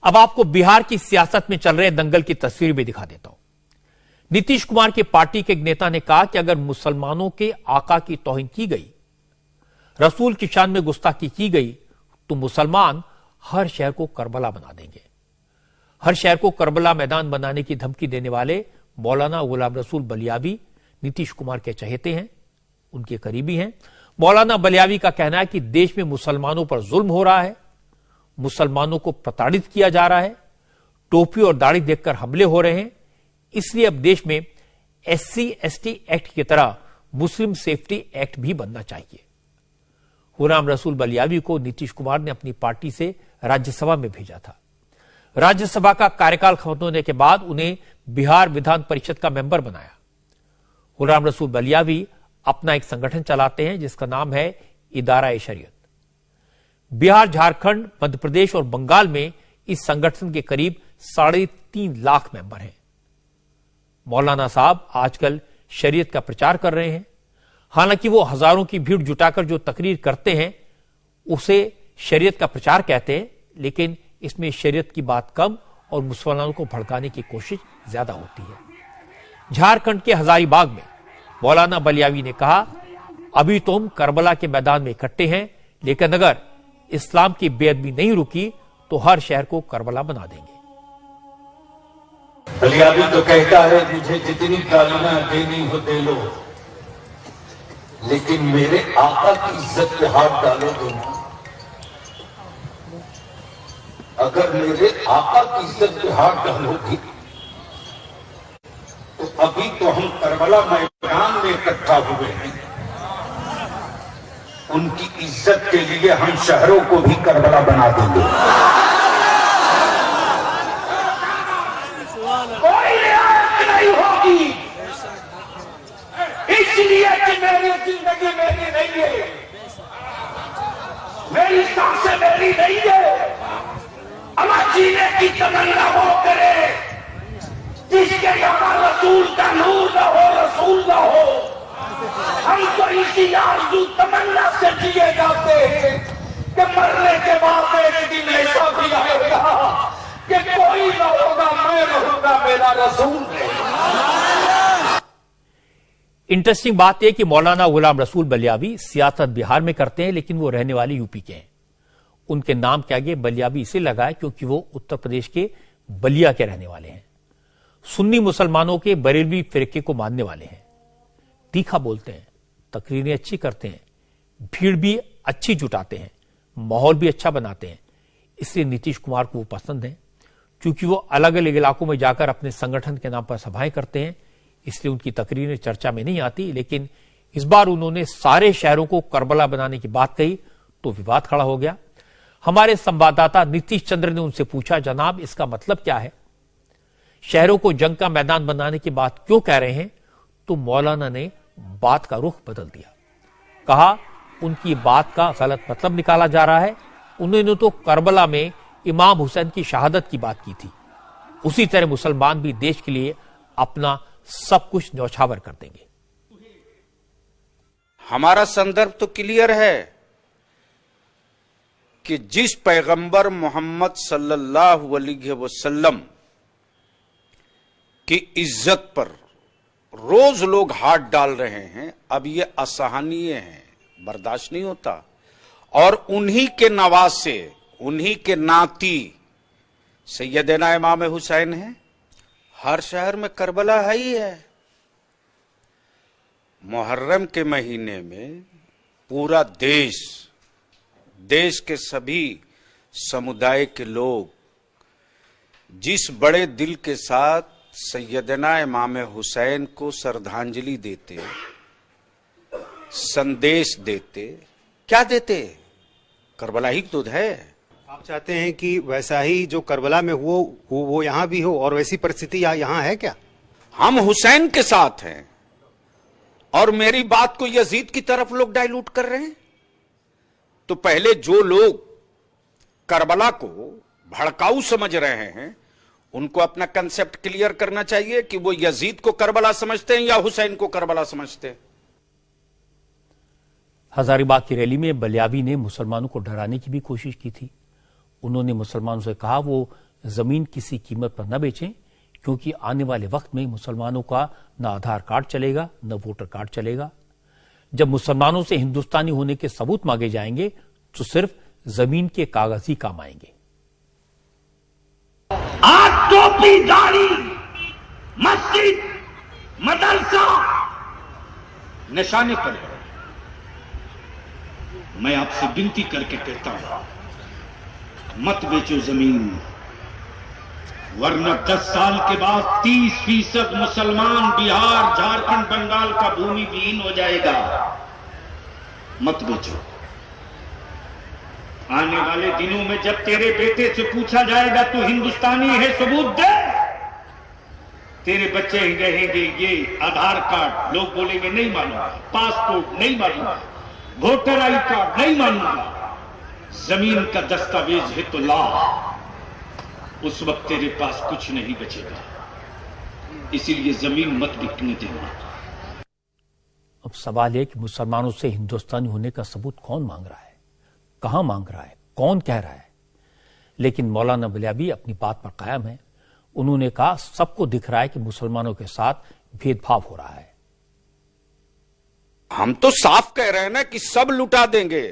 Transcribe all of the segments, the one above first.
अब आपको बिहार की सियासत में चल रहे दंगल की तस्वीर भी दिखा देता हूं। नीतीश कुमार की पार्टी के एक नेता ने कहा कि अगर मुसलमानों के आका की तौहीन की गई, रसूल की शान में गुस्ताखी की गई, तो मुसलमान हर शहर को करबला बना देंगे। हर शहर को करबला मैदान बनाने की धमकी देने वाले मौलाना गुलाम रसूल बलियावी नीतीश कुमार के चहेते हैं, उनके करीबी हैं। मौलाना बलियावी का कहना है कि देश में मुसलमानों पर जुल्म हो रहा है, मुसलमानों को प्रताड़ित किया जा रहा है, टोपी और दाढ़ी देखकर हमले हो रहे हैं, इसलिए अब देश में SC/ST एक्ट की तरह मुस्लिम सेफ्टी एक्ट भी बनना चाहिए। गुलाम रसूल बलियावी को नीतीश कुमार ने अपनी पार्टी से राज्यसभा में भेजा था। राज्यसभा का कार्यकाल खत्म होने के बाद उन्हें बिहार विधान परिषद का मेंबर बनाया। गुलाम रसूल बलियावी अपना एक संगठन चलाते हैं जिसका नाम है इदारा-ए-शरीयत। बिहार, झारखंड, मध्य प्रदेश और बंगाल में इस संगठन के करीब 3.5 लाख मेंबर हैं। मौलाना साहब आजकल शरीयत का प्रचार कर रहे हैं। हालांकि वो हजारों की भीड़ जुटाकर जो तकरीर करते हैं उसे शरीयत का प्रचार कहते हैं, लेकिन इसमें शरीयत की बात कम और मुसलमानों को भड़काने की कोशिश ज्यादा होती है। झारखंड के हजारीबाग में मौलाना बलियावी ने कहा, अभी तो हम करबला के मैदान में इकट्ठे हैं, लेकिन अगर इस्लाम की बेअदबी नहीं रुकी तो हर शहर को करबला बना देंगे। बलियावी तो कहता है मुझे जितनी गालियां देनी हो दे लो, लेकिन मेरे आका की इज्जत पे हाथ डालो दो ना। अगर मेरे आका की इज्जत पे हाथ डालोगी तो अभी तो हम करबला मैदान में इकट्ठा हुए हैं, उनकी इज्जत के लिए हम शहरों को भी करबला बना देंगे। कोई रियायत नहीं होगी, इसलिए कि मेरी जिंदगी मेरी नहीं है, मेरी सांसें मेरी नहीं है। अमर जीने की तमन्ना वो करे जिसके यहाँ रसूल का नूर न हो, रसूल न हो। हम तो इसी आरज़ू तमन्ना से जिए जाते हैं कि मरने के बाद एक दिन ऐसा भी आएगा कि कोई न होगा, मैं रहूंगा, मेरा रसूल रहेगा। इंटरेस्टिंग बात यह कि मौलाना गुलाम रसूल बलियावी सियासत बिहार में करते हैं, लेकिन वो रहने वाले यूपी के हैं। उनके नाम के आगे बलियावी इसे लगा है क्योंकि वो उत्तर प्रदेश के बलिया के रहने वाले हैं। सुन्नी मुसलमानों के बरेलवी फिरके को मानने वाले हैं। तीखा बोलते हैं, तकरीरें अच्छी करते हैं, भीड़ भी अच्छी जुटाते हैं, माहौल भी अच्छा बनाते हैं। इसलिए नीतीश कुमार को वो पसंद है। क्योंकि वो अलग अलग इलाकों में जाकर अपने संगठन के नाम पर सभाएं करते हैं, इसलिए उनकी तकरीरें चर्चा में नहीं आती। लेकिन इस बार उन्होंने सारे शहरों को करबला बनाने की बात कही तो विवाद खड़ा हो गया। हमारे संवाददाता नीतीश चंद्र ने उनसे पूछा, जनाब इसका मतलब क्या है? शहरों को जंग का मैदान बनाने की बात क्यों कह रहे हैं? तो मौलाना ने बात का रुख बदल दिया। कहा उनकी बात का गलत मतलब निकाला जा रहा है। उन्होंने तो करबला में इमाम हुसैन की शहादत की बात की थी। उसी तरह मुसलमान भी देश के लिए अपना सब कुछ न्यौछावर कर देंगे। हमारा संदर्भ तो क्लियर है कि जिस पैगंबर मोहम्मद सल्लल्लाहु अलैहि वसल्लम की इज्जत पर रोज लोग हाथ डाल रहे हैं, अब ये असहनीय है, बर्दाश्त नहीं होता। और उन्हीं के नवासे, उन्हीं के नाती सैयदना इमाम हुसैन है। हर शहर में करबला है ही है। मुहर्रम के महीने में पूरा देश के सभी समुदाय के लोग जिस बड़े दिल के साथ सैयदना इमाम हुसैन को श्रद्धांजलि देते, संदेश देते, क्या देते? करबला ही तो है। आप चाहते हैं कि वैसा ही जो करबला में वो यहां भी हो, और वैसी परिस्थिति यहां है क्या? हम हुसैन के साथ हैं और मेरी बात को यजीद की तरफ लोग डाइल्यूट कर रहे हैं। तो पहले जो लोग करबला को भड़काऊ समझ रहे हैं उनको अपना कंसेप्ट क्लियर करना चाहिए कि वो यजीद को करबला समझते हैं या हुसैन को करबला समझते हैं। हजारीबाग की रैली में बलियावी ने मुसलमानों को डराने की भी कोशिश की थी। उन्होंने मुसलमानों से कहा वो जमीन किसी कीमत पर न बेचें, क्योंकि आने वाले वक्त में मुसलमानों का न आधार कार्ड चलेगा, न वोटर कार्ड चलेगा। जब मुसलमानों से हिंदुस्तानी होने के सबूत मांगे जाएंगे तो सिर्फ जमीन के कागज ही काम आएंगे। आज टोपी, दाढ़ी, मस्जिद, मदरसा निशाने पर है। मैं आपसे विनती करके कहता हूं, मत बेचो जमीन, वरना 10 साल के बाद 30% मुसलमान बिहार, झारखंड, बंगाल का भूमि विहीन हो जाएगा। मत बेचो। आने वाले दिनों में जब तेरे बेटे से पूछा जाएगा तू हिंदुस्तानी है, सबूत दे, तेरे बच्चे कहेंगे ये आधार कार्ड, लोग बोलेंगे नहीं मानूंगा, पासपोर्ट नहीं मानूंगा, वोटर आई कार्ड नहीं मानूंगा, जमीन का दस्तावेज है तो ला। उस वक्त तेरे पास कुछ नहीं बचेगा। इसीलिए जमीन मत बिकने देना। अब सवाल है कि मुसलमानों से हिंदुस्तानी होने का सबूत कौन मांग रहा है, कहां मांग रहा है, कौन कह रहा है? लेकिन मौलाना बलियाबी अपनी बात पर कायम है। उन्होंने कहा सबको दिख रहा है कि मुसलमानों के साथ भेदभाव हो रहा है। हम तो साफ कह रहे हैं ना कि सब लुटा देंगे,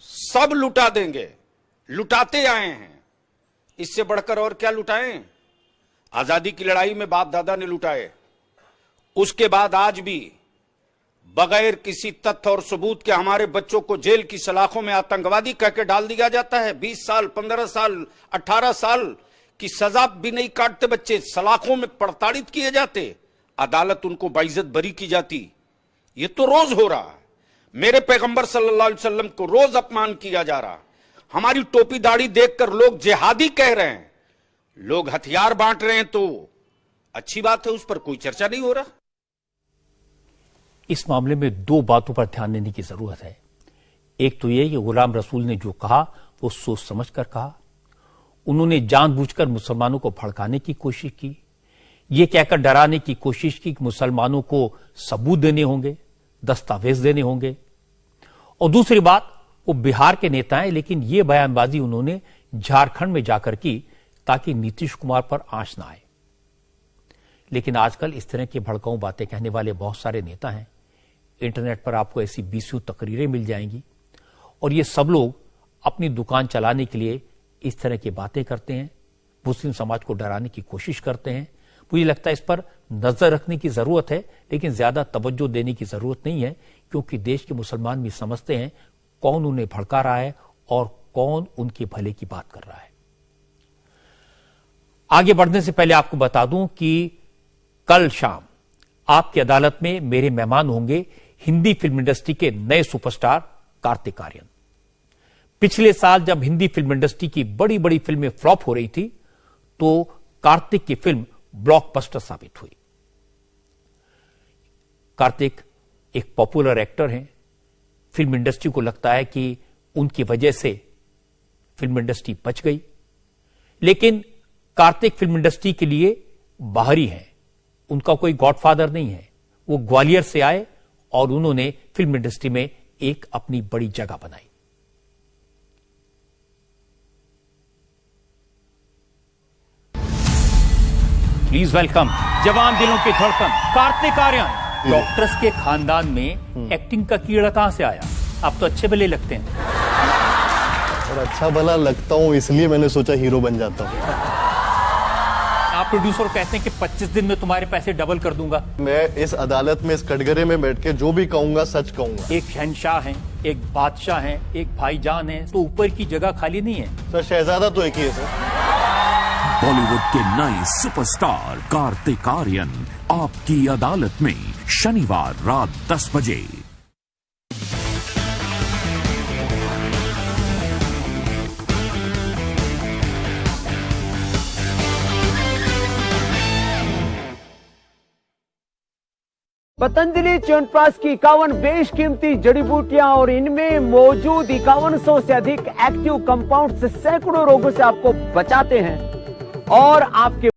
सब लुटा देंगे, लुटाते आए हैं। इससे बढ़कर और क्या लुटाएं? आजादी की लड़ाई में बाप दादा ने लुटाए, उसके बाद आज भी बगैर किसी तथ्य और सबूत के हमारे बच्चों को जेल की सलाखों में आतंकवादी कहकर डाल दिया जाता है। 20 साल, 15 साल, 18 साल की सजा भी नहीं काटते बच्चे, सलाखों में प्रताड़ित किए जाते, अदालत उनको बाइज्जत बरी की जाती। ये तो रोज हो रहा है। मेरे पैगंबर सल्लल्लाहु अलैहि वसल्लम को रोज अपमान किया जा रहा। हमारी टोपी दाढ़ी देखकर लोग जिहादी कह रहे हैं, लोग हथियार बांट रहे हैं, तो अच्छी बात है, उस पर कोई चर्चा नहीं हो रहा। इस मामले में 2 बातों पर ध्यान देने की जरूरत है। एक तो यह कि गुलाम रसूल ने जो कहा वो सोच समझकर कहा। उन्होंने जानबूझकर मुसलमानों को भड़काने की कोशिश की, ये कहकर डराने की कोशिश की कि मुसलमानों को सबूत देने होंगे, दस्तावेज देने होंगे। और दूसरी बात, वो बिहार के नेता हैं, लेकिन ये बयानबाजी उन्होंने झारखंड में जाकर की ताकि नीतीश कुमार पर आंच ना आए। लेकिन आजकल इस तरह की भड़काऊ बातें कहने वाले बहुत सारे नेता हैं। इंटरनेट पर आपको ऐसी 20 तकरीरें मिल जाएंगी और ये सब लोग अपनी दुकान चलाने के लिए इस तरह की बातें करते हैं, मुस्लिम समाज को डराने की कोशिश करते हैं। मुझे लगता है इस पर नजर रखने की जरूरत है, लेकिन ज्यादा तवज्जो देने की जरूरत नहीं है, क्योंकि देश के मुसलमान भी समझते हैं कौन उन्हें भड़का रहा है और कौन उनके भले की बात कर रहा है। आगे बढ़ने से पहले आपको बता दूं कि कल शाम आपकी अदालत में मेरे मेहमान होंगे हिंदी फिल्म इंडस्ट्री के नए सुपरस्टार कार्तिक आर्यन। पिछले साल जब हिंदी फिल्म इंडस्ट्री की बड़ी बड़ी फिल्में फ्लॉप हो रही थी, तो कार्तिक की फिल्म ब्लॉकबस्टर साबित हुई। कार्तिक एक पॉपुलर एक्टर हैं। फिल्म इंडस्ट्री को लगता है कि उनकी वजह से फिल्म इंडस्ट्री बच गई, लेकिन कार्तिक फिल्म इंडस्ट्री के लिए बाहरी हैं। उनका कोई गॉडफादर नहीं है। वो ग्वालियर से आए और उन्होंने फिल्म इंडस्ट्री में एक अपनी बड़ी जगह बनाई। प्लीज वेलकम जवान दिलों की धड़कन कार्तिक आर्यन। डॉक्टर्स के खानदान में एक्टिंग का कीड़ा कहां से आया? आप तो अच्छे भले लगते हैं। और अच्छा भला लगता हूं, इसलिए मैंने सोचा हीरो बन जाता हूं। आप प्रोड्यूसर कहते हैं कि 25 दिन में तुम्हारे पैसे डबल कर दूंगा। मैं इस अदालत में, इस कटघरे में बैठ के जो भी कहूंगा सच कहूंगा। एक शहंशाह हैं, एक बादशाह हैं, एक भाईजान हैं, तो ऊपर की जगह खाली नहीं है। सर शहजादा तो एक ही है सर। बॉलीवुड के नए सुपरस्टार कार्तिक आर्यन आपकी अदालत में शनिवार रात 10 बजे। पतंजलि च्यवनप्राश की 51 बेशकीमती जड़ी बूटियां और इनमें मौजूद 5100 से अधिक एक्टिव कंपाउंड से सैकड़ों रोगों से आपको बचाते हैं और आपके